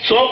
100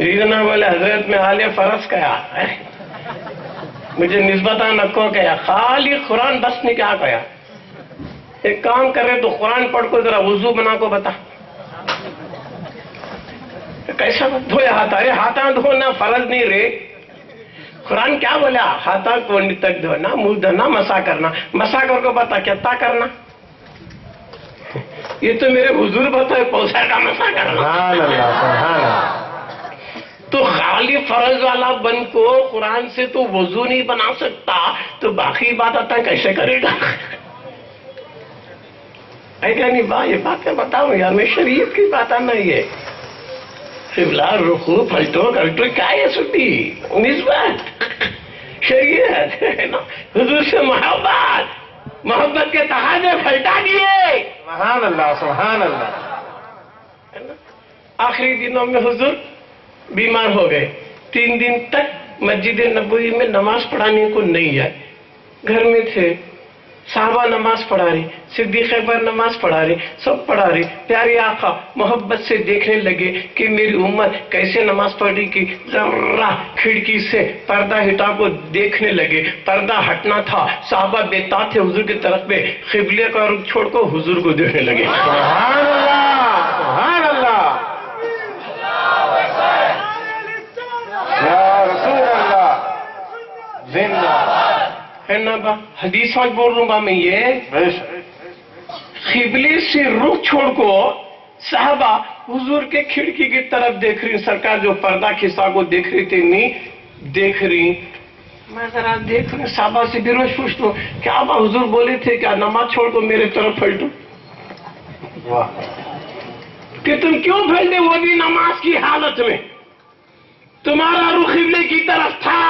ریزنا بولے حضرت میں حال فرض کیا ہے مجھے نسبتاً نکو کیا خالی قرآن بس نے کیا کیا ایک کام کرے تو قرآن پڑھ کو ذرا وضو بنا کو بتا کیسا دھوئے ہاتھ ارے ہاتھاں دھونا فرض نہیں رے قرآن کیا بولا ہاتھاں کو تک دھونا منہ دھونا مسا کرنا مسا کر کو بتا کیا کرنا یہ تو میرے حضور بتائے پوسا کا مسا کرنا سبحان اللہ سبحان اللہ تو خالی فرض والا بن کو قرآن سے تو وضو نہیں بنا سکتا تو باقی بات آتا کیسے کرے گا ہے کیا نہیں یہ باتیں بتاؤں یار میں شریعت کی بات آنا یہ قبلہ رخو پلٹو کلٹو کیا ہے سٹی نسبت شریعت حضور سے محبت کے تقاضے پلٹا دیے سبحان اللہ سبحان اللہ آخری دنوں میں حضور بیمار ہو گئے 3 دن تک مسجد نبوی میں نماز پڑھانے کو نہیں آئے گھر میں تھے صحابہ نماز پڑھا رہے صدیق اکبر نماز پڑھا رہے سب پڑھا رہے پیارے آقا محبت سے دیکھنے لگے کہ میری امت کیسے نماز پڑھ رہی کی ذرا کھڑکی سے پردہ ہٹا کو دیکھنے لگے پردہ ہٹنا تھا صحابہ بیتاب تھے حضور کی طرف میں قبلے کا رخ چھوڑ کو حضور کو دیکھنے لگے سبحان اللہ سبحان اللہ یا رسول اللہ زندہ ہے نا با حدیث آج بول رہا ہوں میں یہ بے شک قبلے سے رخ چھوڑ کو صحابہ حضور کے کھڑکی کی طرف دیکھ رہی سرکار جو پردہ کھسا کو دیکھ رہی تھی نہیں دیکھ رہی میں ذرا دیکھ رہی صحابہ سے بھی روز پوچھتا ہوں کیا با حضور بولے تھے کیا نماز چھوڑ کو میرے طرف پھلٹو واہ کہ تم کیوں پھلٹے وہ بھی نماز کی حالت میں تمہارا رخ قبلے کی طرف تھا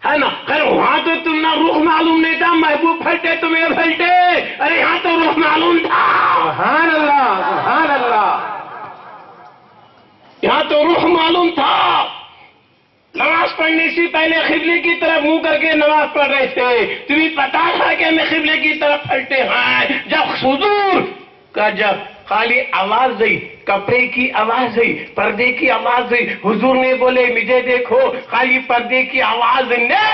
ہے نا خیر وہاں تو تم نہ رخ معلوم نہیں تھا محبوب پھلٹے تمہیں پھلٹے ارے یہاں تو رخ معلوم تھا سبحان اللہ سبحان اللہ یہاں تو رخ معلوم تھا نماز پڑھنے سے پہلے قبلے کی طرف منہ کر کے نماز پڑھ رہے تھے تمہیں پتا تھا کہ ہمیں قبلے کی طرف پھلٹے ہیں جب حضور کا جب خالی آواز دی کپڑے کی آواز دی پردے کی آواز دی حضور نے بولے مجھے دیکھو خالی پردے کی آواز نے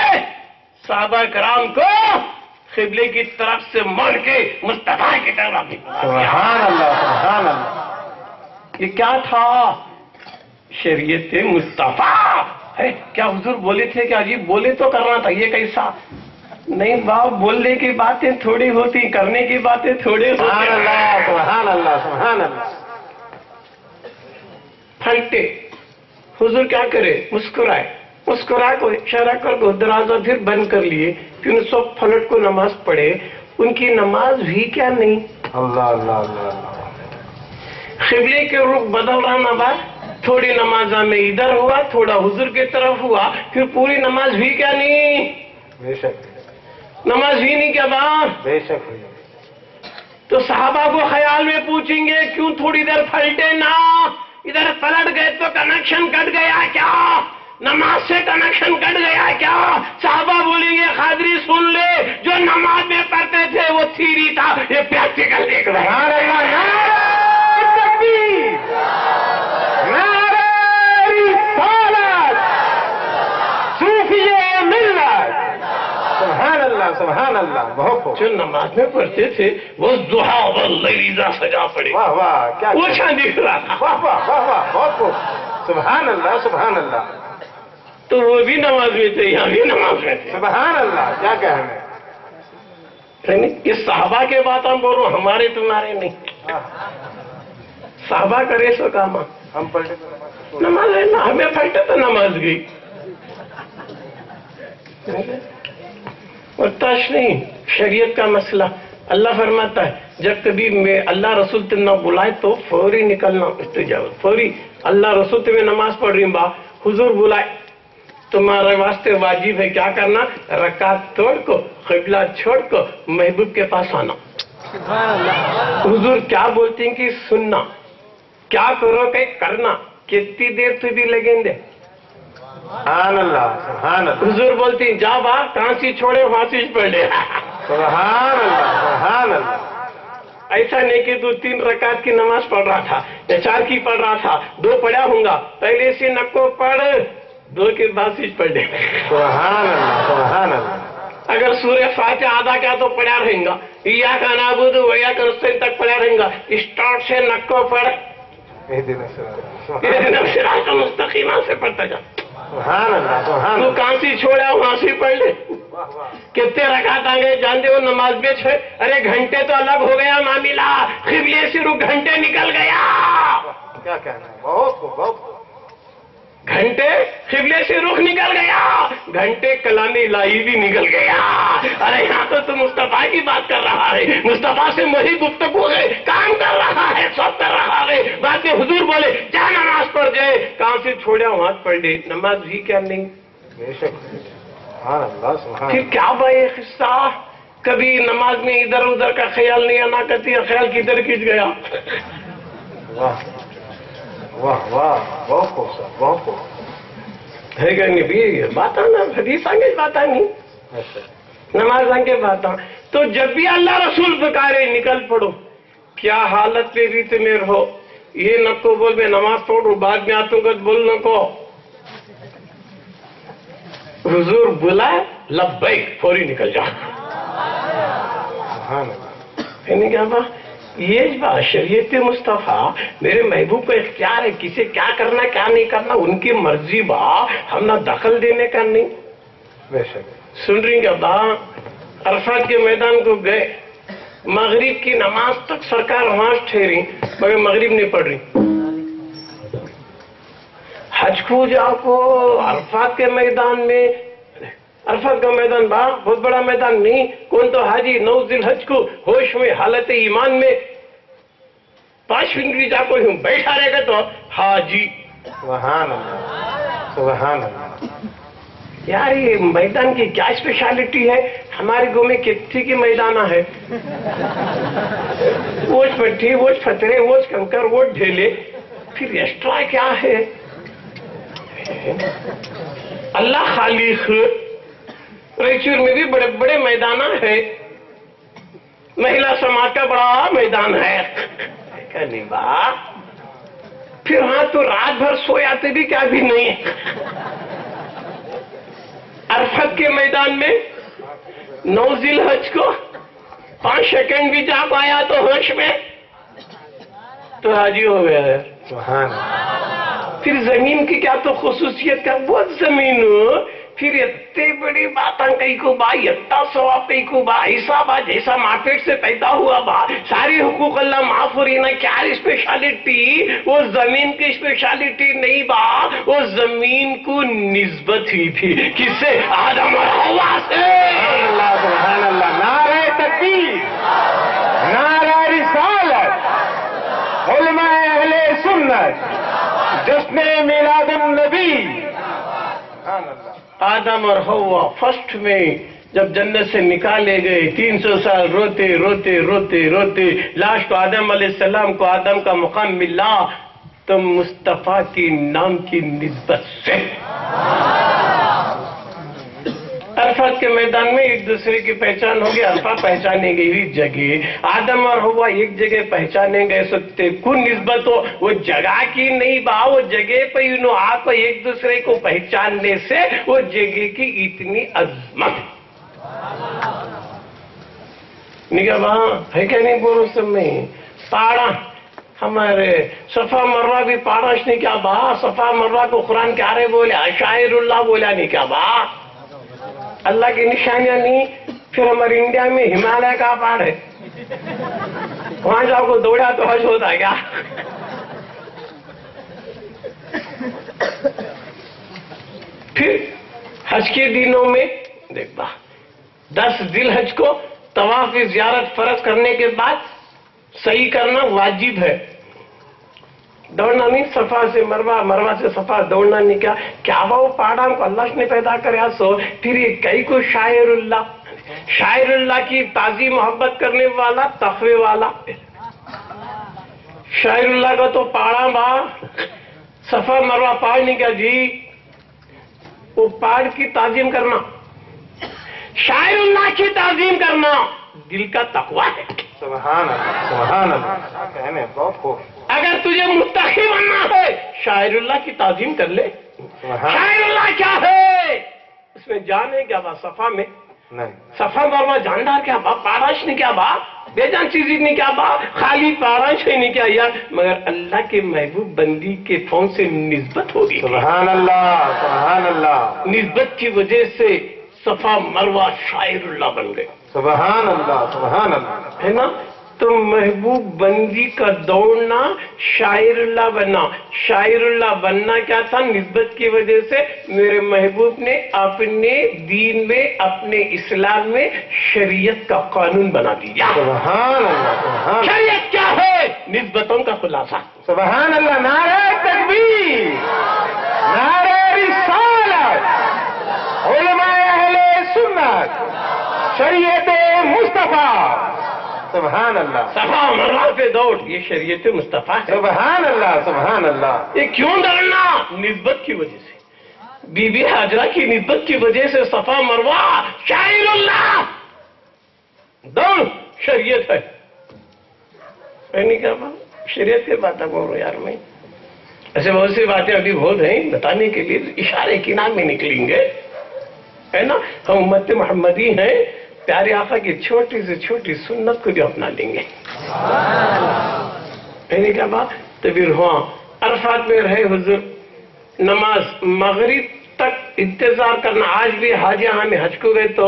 صحابہ کرام کو قبلے کی طرف سے مڑ کے مصطفیٰ کی طرف سبحان اللہ سبحان اللہ یہ کیا تھا شریعت مصطفیٰ ہے کیا حضور بولے تھے کہ عجیب بولے تو کرنا تھا یہ کیسا نہیں باپ بولنے کی باتیں تھوڑی ہوتی کرنے کی باتیں تھوڑی سبحان ہوتی اللہ سبحان اللہ سبحان اللہ پھلٹے حضور کیا کرے مسکرائے کو اشارہ کر کو دروازہ پھر بند کر لیے پھر سب پھلٹ کو نماز پڑھے ان کی نماز بھی کیا نہیں اللہ اللہ اللہ اللہ قبلے کے رخ بدل رہا نہ بات تھوڑی نماز میں ادھر ہوا تھوڑا حضور کی طرف ہوا پھر پوری نماز بھی کیا نہیں بے شک نماز بھی نہیں کیا بات بے شک تو صحابہ کو خیال میں پوچھیں گے کیوں تھوڑی دیر پھلٹے نہ ادھر پلٹ گئے تو کنیکشن کٹ گیا کیا نماز سے کنیکشن کٹ گیا کیا صحابہ بولیں گے قادری سن لے جو نماز میں پڑھتے تھے وہ تھیری تھا یہ پریکٹیکل دیکھ رہے ہیں سبحان اللہ نعرہ تکبیر نعرہ رسالت صوفیہ ملت سبحان اللہ سبحان اللہ بہت جو نماز میں پڑھتے تھے وہ ضحیٰ واللیل اذا سجا پڑے واہ واہ کیا وہ چھان دکھ رہا تھا واہ واہ واہ واہ بہت خوب سبحان اللہ سبحان اللہ تو وہ بھی نماز میں تھے یہاں بھی نماز میں تھے سبحان اللہ کیا کہنے یہ صحابہ کے بات ہم بول رہے ہیں ہمارے تمہارے نہیں صحابہ کرے سو کام ہم پلٹے نماز ہے نا ہمیں پھلٹے تو نماز گئی اور تاش نہیں شریعت کا مسئلہ اللہ فرماتا ہے جب کبھی میں اللہ رسول تم نہ بلائے تو فوری نکلنا استجابت فوری اللہ رسول تمہیں نماز پڑھ رہی با حضور بلائے تمہارے واسطے واجب ہے کیا کرنا رکعت توڑ کو قبلہ چھوڑ کو محبوب کے پاس آنا حضور کیا بولتے ہیں کہ سننا کیا کرو کہ کرنا کتنی دیر تو بھی لگیں دے سبحان اللہ سبحان اللہ حضور بولتی ہیں جا با کہاں سی چھوڑے وہاں سی پڑھ لے سبحان اللہ سبحان اللہ ایسا نہیں کہ تو 3 رکعت کی نماز پڑھ رہا تھا یا 4 کی پڑھ رہا تھا، 2 پڑھا ہوں گا، پہلے سے نکو پڑھ 2 کے بعد سے پڑھ دے. سبحان اللہ سبحان اللہ. اگر سورہ فاتحہ آدھا کیا تو پڑھا رہیں گا، ایاک نعبد و ایاک نستعین تک پڑھا رہیں گا، اسٹارٹ سے نکو پڑھ اہدنا الصراط اہدنا الصراط المستقیم سے پڑھتا جا. سبحان اللہ سبحان تو اللہ. کہاں سے چھوڑا وہاں سے پڑھ لے. کتنے رکعت آ گئے جانتے ہو نماز میں 6. ارے گھنٹے تو الگ ہو گیا معاملہ، قبلے سے رخ گھنٹے نکل گیا. کیا کہنا ہے، بہت خوب بہت خوب. گھنٹے قبلے سے رخ نکل گیا، گھنٹے کلام الہی بھی نکل گیا. ارے یہاں تو مصطفیٰ کی بات کر رہا ہے، مصطفیٰ سے وہی گفتگو ہے، کام کر رہا ہے، سب کر رہا ہے. بعد میں حضور بولے جا نماز پڑھ جائے، کہاں سے چھوڑا وہاں پڑھ لے. نماز بھی کیا نہیں. بے شک. سبحان اللہ سبحان پھر اللہ. کیا بھائی قصہ، کبھی نماز میں ادھر ادھر کا خیال نہیں آنا کرتی، خیال کدھر کھینچ گیا. واہ واہ واہ بہت خوب سر بہت خوب. ہے کہ نہیں بھی بات آنا حدیث آگے بات آنی اچھا. نماز آگے بات آ. تو جب بھی اللہ رسول پکارے نکل پڑو. کیا حالت پہ بھی تمہیں رہو، یہ نہ کو بول میں نماز پڑھوں بعد میں آتوں گا بول نہ کو. حضور بلا لبیک فوری نکل جا. سبحان اللہ. کہنے کیا با یہ بات شریعت مصطفیٰ میرے محبوب کا اختیار ہے، کسے کیا کرنا کیا نہیں کرنا ان کی مرضی با، ہم نہ دخل دینے کا نہیں. بے شک. سن رہی کیا با عرفات کے میدان کو گئے، مغرب کی نماز تک سرکار وہاں ٹھہری مگر مغرب نہیں پڑھ رہی. حج کو جاؤ کو عرفات کے میدان میں، عرفات کا میدان با بہت بڑا میدان نہیں، کون تو حاجی 9 ذی الحج کو ہوش میں حالت ایمان میں 5 منٹ بھی جا کو ہوں بیٹھا رہے گا تو حاجی. سبحان اللہ سبحان اللہ. یار یہ میدان کی کیا اسپیشلٹی ہے، ہمارے گاؤں میں کتنی کی میدانہ ہے، ووٹ پٹھی ووٹ پتھرے ووٹ کنکر ووٹ ڈھیلے، پھر ایکسٹرا کیا ہے. اللہ خالق رائچور میں بھی بڑے بڑے میدانہ ہے، مہیلا سماج کا بڑا میدان ہے. نہیں با پھر ہاں تو رات بھر سویاتے بھی کیا بھی نہیں. عرفت کے میدان میں 9 ذی الحج کو 5 سیکنڈ بھی جا پایا تو ہوش میں تو حاجی ہو گیا ہے. سبحان اللہ. پھر زمین کی کیا تو خصوصیت کا وہ زمین پھر اتنی بڑی باتاں کئی کو با اتنا ثواب کئی کو با ایسا با جیسا مارکیٹ سے پیدا ہوا با ساری حقوق اللہ معاف ہو رہی نا. کیا اسپیشلٹی، وہ زمین کی اسپیشلٹی نہیں با، وہ زمین کو نسبت ہوئی تھی کس سے، آدم اور حوا سے. سبحان اللہ سبحان اللہ. نعرہ تکبیر، نعرہ رسالت، علماء اہل سنت، جشن میلاد النبی. سبحان اللہ. آدم اور حوا فرسٹ میں جب جنت سے نکالے گئے 300 سال روتے روتے روتے روتے لاش کو آدم علیہ السلام کو آدم کا مقام ملا تو مصطفیٰ کی نام کی نسبت سے. عرفات کے میدان میں ایک دوسرے کی پہچان ہوگی، عرفہ پہچانے گئی جگہ، آدم اور حوا ایک جگہ پہچانے گئے سکتے کون نسبت ہو، وہ جگہ کی نہیں با، وہ جگہ پہ انہوں آپ ایک دوسرے کو پہچاننے سے وہ جگہ کی اتنی عظمت. نگاہ وہاں ہے کہ نہیں بولو سب میں پہاڑا ہمارے صفا مروہ بھی پہاڑا نہیں کیا با، صفا مروہ کو قرآن کیا رہے بولے شاعر اللہ بولا نہیں کیا با، اللہ کی نشانیاں نہیں. پھر ہمارے انڈیا میں ہمالیہ کا پہاڑ ہے، وہاں جاؤ کو دوڑا تو حج ہوتا ہے کیا. پھر حج کے دنوں میں دیکھ با 10 ذی الحج کو طواف زیارت فرض کرنے کے بعد صحیح کرنا واجب ہے. دوڑنا نہیں، صفا سے مروہ مروہ سے صفا دوڑنا نہیں. کیا وہ پہاڑا کو اللہ نے پیدا کریا سو. پھر یہ کئی کو شاعر اللہ، شاعر اللہ کی تعظیم محبت کرنے والا تقوی والا. شاعر اللہ کا تو پہاڑا با صفا مروہ پہاڑ نہیں کیا جی، وہ پہاڑ کی تعظیم کرنا، شاعر اللہ کی تعظیم کرنا دل کا تقوی ہے. سبحان اللہ سبحان اللہ کہنے بہت خوب. اگر تجھے متقی بننا ہے شاعر اللہ کی تعظیم کر لے. شاعر اللہ کیا ہے؟ اس میں جان ہے کیا با صفا میں نہیں. صفا مروا جاندار کیا با پاراش نے کیا با بے جان چیزی نے کیا با خالی پاراش ہی نہیں کیا یار مگر اللہ کے محبوب بندی کے فون سے نسبت ہوگی. سبحان اللہ سبحان اللہ. نسبت کی وجہ سے صفا مروا شاعر اللہ بن گئے. سبحان اللہ سبحان اللہ. ہے نا. تو محبوب بندی کا دوڑنا شاعر اللہ بننا. شاعر اللہ بننا کیا تھا؟ نسبت کی وجہ سے میرے محبوب نے اپنے دین میں اپنے اسلام میں شریعت کا قانون بنا دیا. سبحان اللہ سبحان اللہ. شریعت کیا ہے؟ نسبتوں کا خلاصہ. سبحان اللہ. نعرہ تکبیر نعرہ رسالت علماء اہل سنت شریعت مصطفیٰ. سبحان اللہ. صفا مروا پہ دوڑ یہ شریعت مصطفیٰ ہے. سبحان اللہ سبحان اللہ. یہ کیوں دوڑنا؟ نسبت کی وجہ سے. بی بی حاجرہ کی نسبت کی وجہ سے صفا مروا شاعر اللہ. دوڑ شریعت ہے. نہیں کیا بات شریعت کی باتیں بول رہا یار میں. ایسے بہت سی باتیں ابھی بہت ہیں بتانے کے لیے اشارے کی نام میں نکلیں گے ہے نا. ہم امت محمدی ہیں پیارے آقا کی چھوٹی سے چھوٹی سنت کو بھی اپنا لیں گے. کیا بات. تو پھر ہاں عرفات میں رہے حضور نماز مغرب تک انتظار کرنا. آج بھی حاجی ہمیں حج کو گئے تو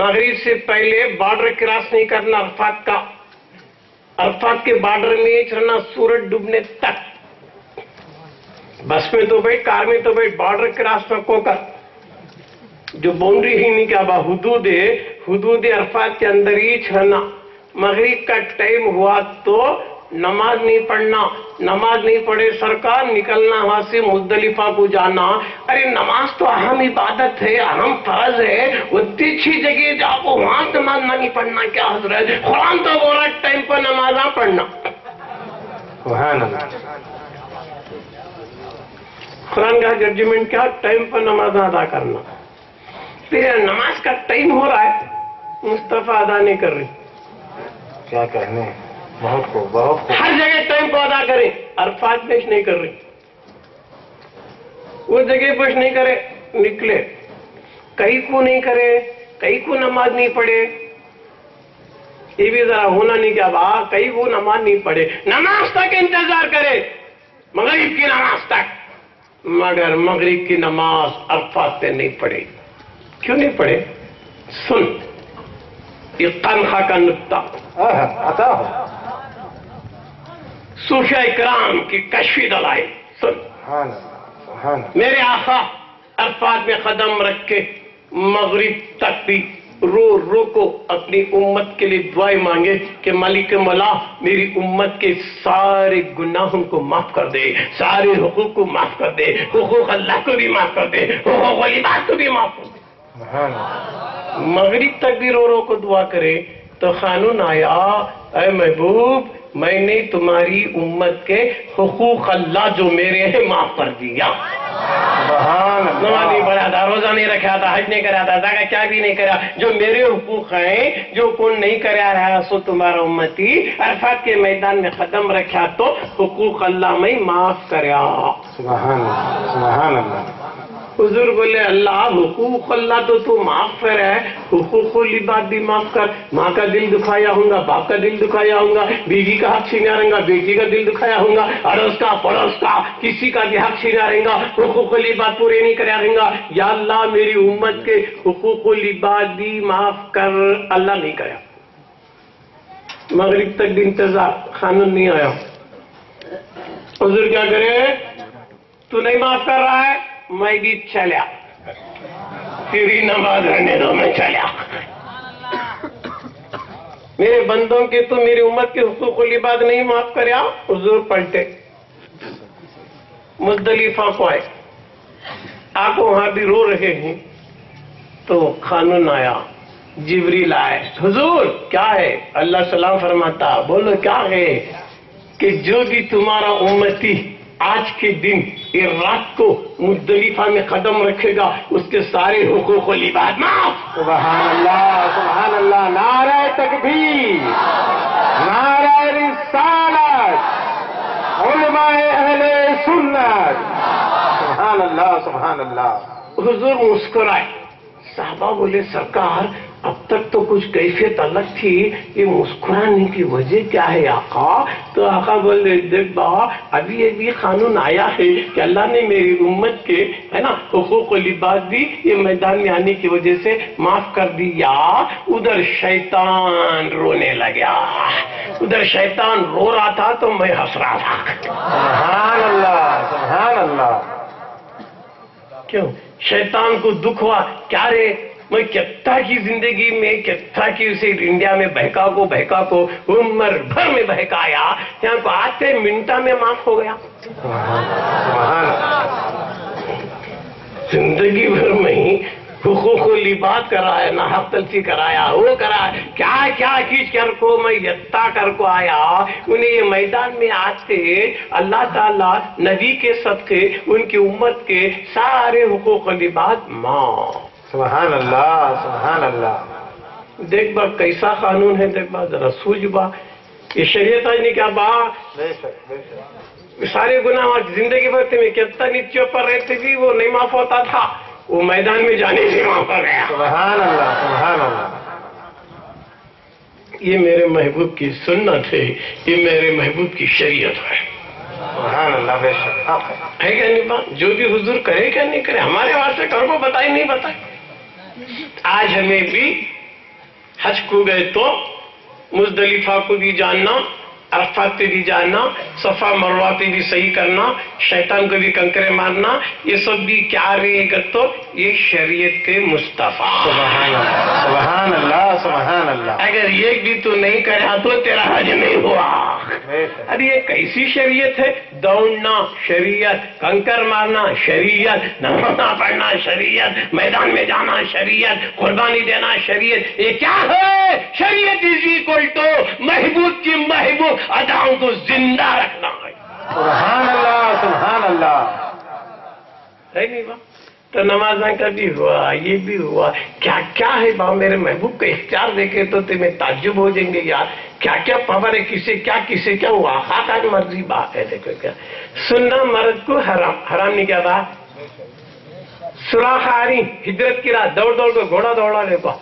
مغرب سے پہلے بارڈر کراس نہیں کرنا عرفات کا. عرفات کے بارڈر میں چلنا سورج ڈوبنے تک. بس میں تو بیٹھ کار میں تو بیٹھ بارڈر کراس کو کر جو باؤنڈری ہی نہیں کیا با حدود عرفات کے اندر ہی چڑھنا. مغرب کا ٹائم ہوا تو نماز نہیں پڑھنا. نماز نہیں پڑھے سرکار نکلنا وہاں سے مزدلفہ کو جانا. ارے نماز تو اہم عبادت ہے اہم فرض ہے. اتنی اچھی جگہ جاؤ وہاں نماز نہیں پڑھنا کیا حضرت. قرآن تو بول رہا ٹائم پر نماز پڑھنا. سبحان اللہ. قرآن کا ججمنٹ کیا؟ ٹائم پر نماز ادا کرنا. پھر نماز کا ٹائم ہو رہا ہے مصطفیٰ ادا نہیں کر رہی. کیا کہنے بہت خوب بہت خوب. ہر جگہ ٹائم کو ادا کریں. عرفات میں نہیں کر رہی. وہ جگہ پہ نہیں کرے نکلے کہیں کو نہیں کرے کہیں کو نماز نہیں پڑھے. یہ بھی ذرا ہونا نہیں کیا با کہیں کو نماز نہیں پڑھے. نماز تک انتظار کرے مغرب کی نماز تک. مگر مغرب کی نماز عرفات پہ نہیں پڑھے. کیوں نہیں پڑھے؟ سن یہ تنخواہ کا نقطہ عطا ہو. صوفیاء کرام کی کشفی دلائل سن. سبحان اللہ سبحان اللہ. میرے آقا عرفات میں قدم رکھ کے مغرب تک بھی رو کو اپنی امت کے لیے دعائیں مانگے کہ مالک مولا میری امت کے سارے گناہوں کو معاف کر دے سارے حقوق کو معاف کر دے حقوق اللہ کو بھی معاف کر دے حقوق العباد کو بھی معاف کر دے. مغرب تک بھی رو کو دعا کرے تو قانون آیا اے محبوب میں نے تمہاری امت کے حقوق اللہ جو میرے ہیں معاف کر دیا. نماز نہیں پڑھا تھا روزہ نہیں رکھا تھا حج نہیں کرا تھا زکات کیا بھی نہیں کرا. جو میرے حقوق ہیں جو کون نہیں کرا رہا سو تمہارا امتی عرفات کے میدان میں قدم رکھا تو حقوق اللہ میں معاف کریا. سبحان اللہ سبحان اللہ. حضور بولے اللہ حقوق اللہ تو معاف کر ہے حقوق العباد بھی معاف کر. ماں کا دل دکھایا ہوں گا باپ کا دل دکھایا ہوں گا بیوی کا حق چھینا رہے گا بیٹی کا دل دکھایا ہوں گا اڑوس کا پڑوس کا کسی کا بھی حق چھینا رہے گا حقوق العباد پورے نہیں کرا رہے گا. یا اللہ میری امت کے حقوق العباد بھی معاف کر. اللہ نہیں کرا. مغرب تک بھی انتظار قانون نہیں آیا. حضور کیا کرے تو نہیں معاف کر رہا ہے میں بھی چلیا تیری نماز رہنے دو میں چلیا. میرے بندوں کے تو میری امت کے حقوق العباد نہیں معاف کریا. حضور پلٹے مزدلفہ کو آئے آپ وہاں بھی رو رہے ہیں تو قانون آیا جبریل آئے. حضور کیا ہے؟ اللہ سلام فرماتا بولو کیا ہے کہ جو بھی تمہارا امتی آج کے دن یہ رات کو مزدلفہ میں قدم رکھے گا اس کے سارے حقوق العباد معاف. سبحان اللہ سبحان اللہ. نعرہ تکبیر نعرہ رسالت، علماء اہل سنت، سبحان اللہ سبحان اللہ. حضور مسکرائے. صحابہ بولے سرکار اب تک تو کچھ کیفیت الگ تھی، یہ مسکرانے کی وجہ کیا ہے آقا؟ تو آقا بولے دیکھ بابا، ابھی ابھی قانون آیا ہے کہ اللہ نے میری امت کے ہے نا حقوق و لباس بھی یہ میدان میں آنے کی وجہ سے معاف کر دیا. ادھر شیطان رونے لگا، ادھر شیطان رو رہا تھا تو میں ہنس رہا تھا. سبحان اللہ سبحان اللہ. کیوں؟ شیطان کو دکھ ہوا، کیا رے میں کتنا کی زندگی میں کتنا کی اسے انڈیا میں بہکا کو عمر بھر میں بہکایا، یہاں کو آتے منٹا میں معاف ہو گیا. سبحان زندگی بھر میں ہی حقوق و لباس کرایا، نہ حق تلفی کرایا، وہ کرایا، کیا کیا چیز کر کو میں یتا کر کو آیا. انہیں یہ میدان میں آتے اللہ تعالیٰ نبی کے صدقے ان کی امت کے سارے حقوق و لباس معاف. سبحان اللہ سبحان اللہ. دیکھ با کیسا قانون ہے، دیکھ با ذرا سوچ با. یہ شریعت ہے نہیں کیا با؟ بے شک بے شک. سارے گناہ زندگی بھر میں کتنا نیچوں پر رہتے بھی وہ نہیں معاف ہوتا تھا، وہ میدان میں جانے سے معاف ہو گیا. سبحان اللہ سبحان اللہ. یہ میرے محبوب کی سنت ہے، یہ میرے محبوب کی شریعت ہے. سبحان اللہ بے شک. ہے کیا نہیں بات؟ جو بھی حضور کرے کیا نہیں کرے ہمارے واسطے کر کو بتائی نہیں بتائی. آج ہمیں بھی حج کو گئے تو مزدلفہ کو بھی جاننا، عرفات پہ بھی جانا، صفا مروہ پہ بھی صحیح کرنا، شیطان کو بھی کنکرے مارنا، یہ سب بھی کیا رہے گا؟ تو یہ شریعت کے مصطفیٰ. سبحان اللہ سبحان اللہ سبحان اللہ. اگر یہ بھی تو نہیں کرا تو تیرا حج نہیں ہوا. ارے یہ کیسی شریعت ہے؟ دوڑنا شریعت، کنکر مارنا شریعت، نماز پڑھنا شریعت، میدان میں جانا شریعت، قربانی دینا شریعت. یہ کیا ہے؟ شریعت از اکول ٹو محبوب کی محبوب اداؤں کو زندہ رکھنا ہے. سبحان اللہ سبحان اللہ. ہے نہیں با؟ تو نمازاں کا بھی ہوا، یہ بھی ہوا. کیا کیا ہے با؟ میرے محبوب کا اختیار دیکھے تو تمہیں تعجب ہو جائیں گے یار. کیا کیا پاور ہے، کسے کیا ہوا. خاک آج مرضی بات ہے. دیکھو کیا سننا مرد کو حرام نہیں کیا با. سوراخ آ رہی ہجرت کی رات، دوڑ دوڑ کو گھوڑا دوڑا لے پا.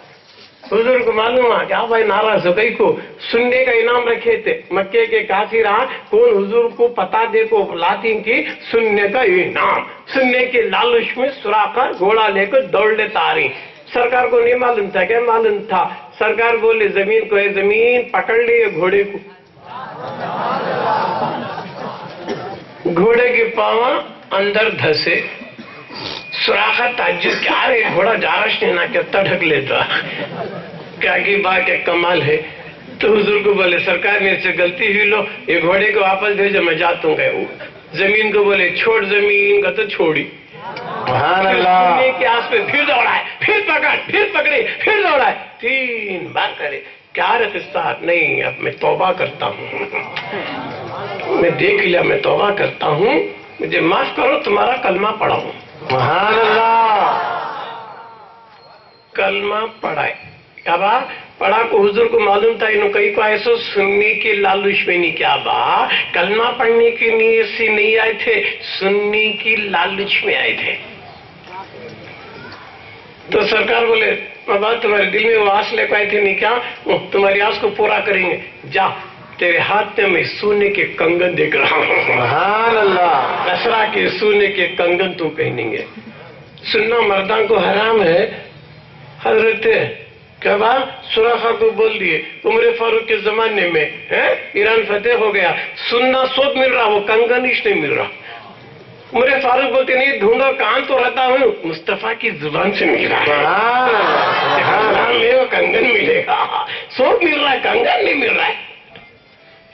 حضور کو معلوم ہے کہ بھائی ناراض ہو گئی کو سننے کا انعام رکھے تھے. مکے کے کافر کون حضور کو پتا دے کو لاتی کی سننے کا انعام. سننے کے لالچ میں سوراخ گھوڑا لے کر دوڑ لیتا آ رہی. سرکار کو نہیں معلوم تھا، کیا معلوم تھا؟ سرکار بولے زمین کو، ہے زمین پکڑ لیے گھوڑے کو. گھوڑے کے پاؤں اندر دھسے. سوراخ تعجب کیا رہے گھوڑا جارش نہیں نہ کتنا ڈھک لیتا. کیا کی بات ہے، کمال ہے. تو حضور کو بولے سرکار میرے سے غلطی ہوئی، لو یہ گھوڑے کو واپس بھیجو، میں جاتا ہوں. گئے زمین کو بولے چھوڑ، زمین کا تو چھوڑی. سبحان اللہ. سننے کے آس پہ پھر دوڑائے، پھر پکڑ، پھر پکڑے، پھر دوڑائے، 3 بار کرے. کیا ہے قصہ؟ نہیں اب میں توبہ کرتا ہوں، میں دیکھ لیا، میں توبہ کرتا ہوں، مجھے معاف کرو، تمہارا کلمہ پڑھا ہوں. سبحان اللہ. کلمہ پڑھائے. کیا با پڑھا کو حضور کو معلوم تھا انہوں کئی کو ایسو سننے کے لالچ میں نہیں. کیا با کلمہ پڑھنے کی نیت سے نہیں آئے تھے، سننے کی لالچ میں آئے تھے. تو سرکار بولے بابا تمہارے دل میں وہ آس لے کو آئے تھے نہیں، کیا تمہاری آس کو پورا کریں گے. جا تیرے ہاتھ میں سونے کے کنگن دیکھ رہا ہوں. سبحان اللہ. کسرا کے سونے کے کنگن تو پہنیں گے. سننا مردان کو حرام ہے. حضرت کیا بات سوراخا کو بول دیے عمر فاروق کے زمانے میں ایران فتح ہو گیا، سننا سود مل رہا، وہ کنگن ہی نہیں مل رہا. عمر فاروق بولتے نہیں ڈھونڈو کہاں تو رہتا ہوں، مصطفیٰ کی زبان سے مل رہا ہے. میں وہ کنگن ملے گا، سود مل رہا ہے، کنگن نہیں مل رہا ہے.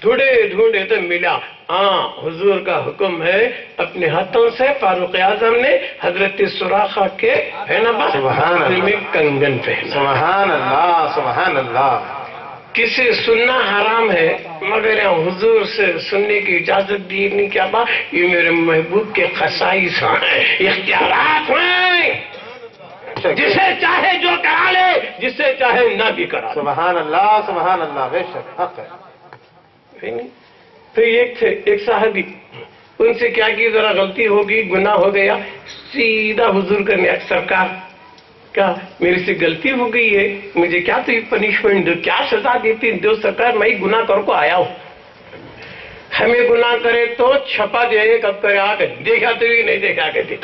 ڈھونڈے تو ملا. ہاں حضور کا حکم ہے اپنے ہاتھوں سے فاروق اعظم نے حضرت سوراخا کے ہے نا میں کنگن پہنا. سبحان اللہ سبحان اللہ. کسی سننا حرام ہے مگر حضور سے سننے کی اجازت دی نہیں. کیا بات یہ میرے محبوب کے خصائص ہیں، اختیارات ہیں. جسے چاہے جو کرا لے، جسے چاہے نہ بھی کرا. سبحان اللہ سبحان اللہ. بے شک حق ہے. پھر ایک صحابی ان سے کیا کی ذرا غلطی ہوگی گناہ ہو گیا سیدھا حضور کرنے سرکار کہا میرے سے غلطی ہو گئی ہے مجھے کیا تو پنشمنٹ دو کیا سزا دیتی دو سرکار میں گناہ کر کو آیا ہوں ہمیں گناہ کرے تو چھپا دے کب کرے آ کر دیکھا تو بھی نہیں دیکھا کرتے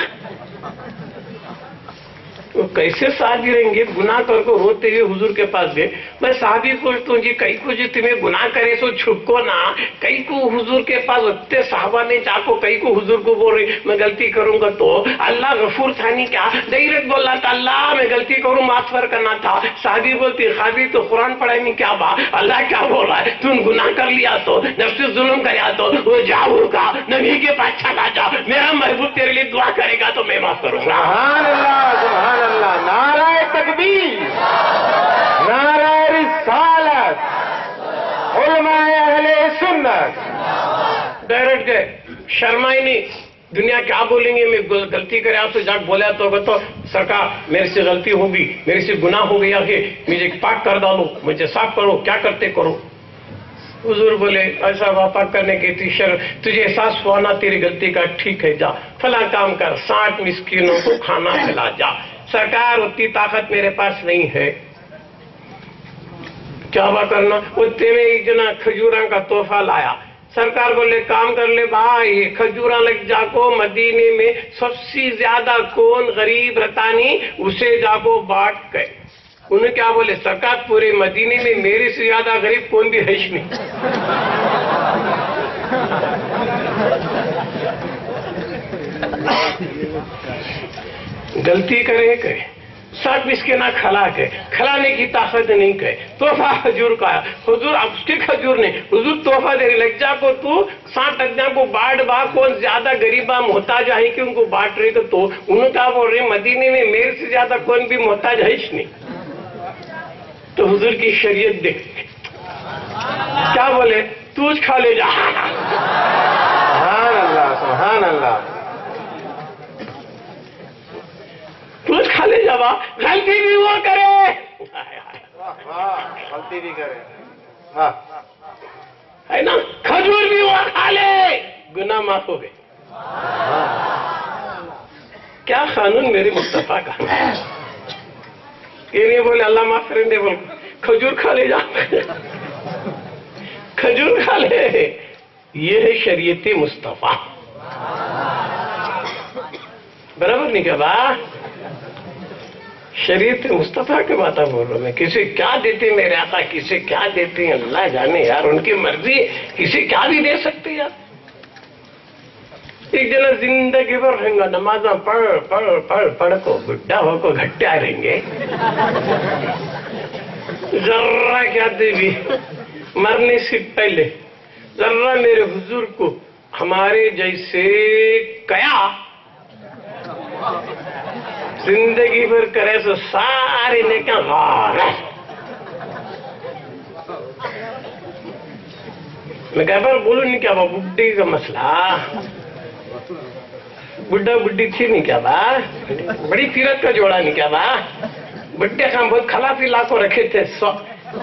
وہ کیسے صحابی رہیں گے گناہ کر کو روتے ہوئے حضور کے پاس گئے میں صحابی پوچھتا ہوں جی کئی کو جو تمہیں گناہ کرے سو چھپ کو نہ کئی کو حضور کے پاس اتنے صحابہ نے چاہو کئی کو حضور کو بول رہی میں غلطی کروں گا تو اللہ غفور ثانی کیا ڈائریکٹ بول رہا تھا اللہ میں غلطی کروں معاف کرنا تھا صحابی بولتی خابی تو قرآن پڑھائی نہیں کیا با اللہ کیا بول رہا ہے تم گناہ کر لیا تو نفس ظلم کریا تو وہ جاؤ کا نبی کے پاس چلا جا میرا محبوب تیرے لیے دعا کرے گا تو میں معاف کروں گا سبحان اللہ سبحان اللہ نعرہ تکبیر نعرہ رسالت علماء اہل سنت ڈائریکٹ گئے شرمائی نہیں دنیا کیا بولیں گے میں غلطی کرے آپ سے جا بولیا تو سرکار میرے سے غلطی ہوگی میرے سے گناہ ہو گیا ہے مجھے پاک کر ڈالو مجھے صاف کرو کیا کرتے کرو حضور بولے ایسا پاک کرنے کی تجھے احساس ہوا نا تیری غلطی کا ٹھیک ہے جا فلاں کام کر 60 مسکینوں کو کھانا کھلا جا سرکار اتنی طاقت میرے پاس نہیں ہے کیا با کرنا وہ تیرے ایک جنا کھجوراں کا تحفہ لایا سرکار بولے کام کر لے بھائی کھجوراں لگ جا کو مدینے میں سب سے زیادہ کون غریب رہتا نہیں اسے جا کو بانٹ گئے انہیں کیا بولے سرکار پورے مدینے میں میرے سے زیادہ غریب کون بھی ہے نہیں غلطی کرے کہ 60 مسکینہ کھلا کے کھلانے کی طاقت نہیں کہ تحفہ حضور کا حضور اب اس کے کھجور نے حضور تحفہ دے رہی لگ جا کو تو 60 اجنا کو بانٹ با کون زیادہ غریبہ محتاج ہے کہ ان کو بانٹ رہے تو انہوں کیا بول رہے مدینے میں میرے سے زیادہ کون بھی محتاج ہے نہیں تو حضور کی شریعت دیکھ کیا بولے تو کھا لے جا سبحان اللہ سبحان اللہ تو کھا لے جا با غلطی بھی وہ کرے غلطی بھی کرے ہے نا کھجور بھی وہ کھا لے گناہ معاف ہو گئے کیا قانون میرے مصطفیٰ کا یہ نہیں بولے اللہ معاف کریں دے بول کھجور کھا لے جا کھجور کھا لے یہ ہے شریعت مصطفیٰ برابر نہیں کہا با شریعت مصطفیٰ کے بات بول رہا ہوں میں کسی کیا دیتے میرے آقا کسی کیا دیتے ہیں اللہ جانے یار ان کی مرضی کسی کیا بھی دے سکتے یار ایک جنا زندگی پر رہیں گا نمازاں پڑھ کو بڈھا ہو کو گھٹیا رہیں گے ذرہ کیا دے بھی مرنے سے پہلے ذرہ میرے حضور کو ہمارے جیسے کیا زندگی پر کرے سو سارے نیکیاں غار میں کہا پر بولو نہیں کیا با بڈھی کا مسئلہ بڈھا بڈھی تھی نہیں کیا با بڑی تیرت کا جوڑا نہیں کیا با بڈھے خان بہت خلافی لاکھوں رکھے تھے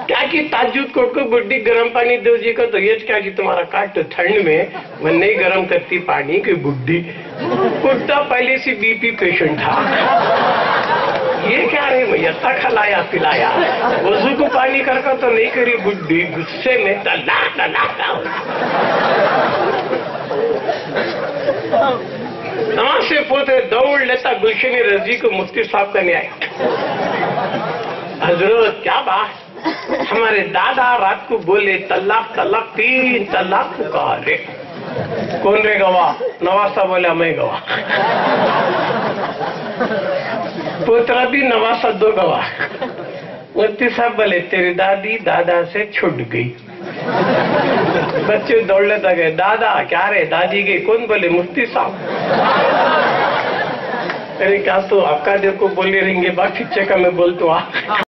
کیا کی تاجد کوٹ کو بڈھی گرم پانی دو جی کو تو یہ کیا جی تمہارا کاٹ ٹھنڈ میں وہ نہیں گرم کرتی پانی کہ بڈھی بڈھا پہلے سے بی پی پیشنٹ تھا یہ کیا رہے بھئی اتنا کھلایا پلایا وضو کو پانی کر تو نہیں کری بڈھی غصے میں تلا نماز سے پوتے دوڑ لیتا گلشن رضی کو مفتی صاحب کا نہیں آیا حضرت کیا بات ہمارے دادا رات کو بولے طلاق 3 طلاق کو کہا لے کون رے گواہ نواز صاحب بولے میں گواہ پوترا بھی نواز صاحب 2 گواہ مفتی صاحب بولے تیری دادی دادا سے چھٹ گئی بچے دوڑ لیتا گئے دادا کیا رہے دادی گئی کون بولے مفتی صاحب کیا تو آپ کا دیکھ کو بولی رہیں گے باقی چکا میں بولتا ہوں